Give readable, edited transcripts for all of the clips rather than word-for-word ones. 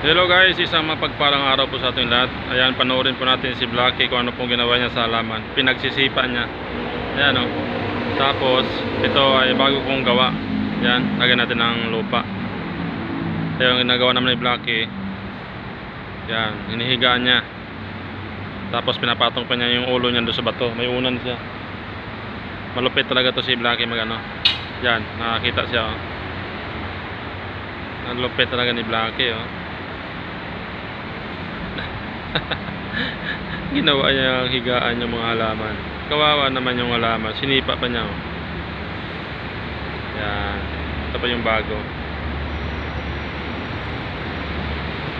Hello guys, isang mapagpalang araw po sa ating lahat. Ayan, panoorin po natin si Blacky kung ano pong ginawa niya sa halaman. Pinagsisipa niya. Ayan o. Tapos, ito ay bago kong gawa. Ayan, lagyan natin ng lupa. Ito yung ginagawa naman ni Blacky. Ayan, hinihigaan niya. Tapos pinapatong pa niya yung ulo niya doon sa bato. May unan siya. Malupit talaga to si Blacky magano. Ayan, nakakita siya o. Ang lupit talaga ni Blacky o. Ginawa niya ang higaan yung mga halaman. Kawawa naman yung halaman. Sinipa pa niya oh. Yan. Ito pa yung bago.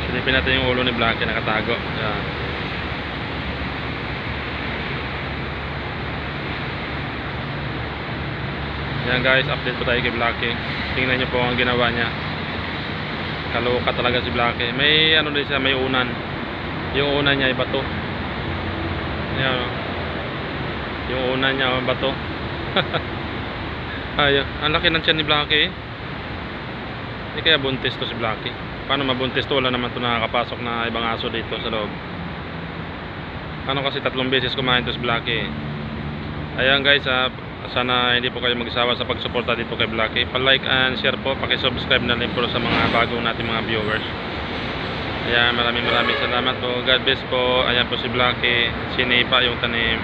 Silipin natin yung ulo ni Blacky nakatago. Yan. Yan guys, update po tayo kay Blacky. Tingnan nyo po ang ginawa niya. Kaloka talaga si Blacky. May ano din siya, may unan. Yung unan niya ay bato. Ayan o. Yung unan niya ay bato. Ayan. Ang laki ng tiyan ni Blacky. Hindi kaya buntis to si Blacky. Paano mabuntis to? Wala naman to nakakapasok na ibang aso dito sa loob. Ano kasi 3 beses kumain to si Blacky. Ayan guys, sana hindi po kayo magsawa sa pagsuporta dito kay Blacky. Pa-like and share po. Paki-subscribe na rin po sa mga bagong nating mga viewers. Ayan, maraming salamat po. God bless po. Ayan po si Blacky. Sinipa yung tanim.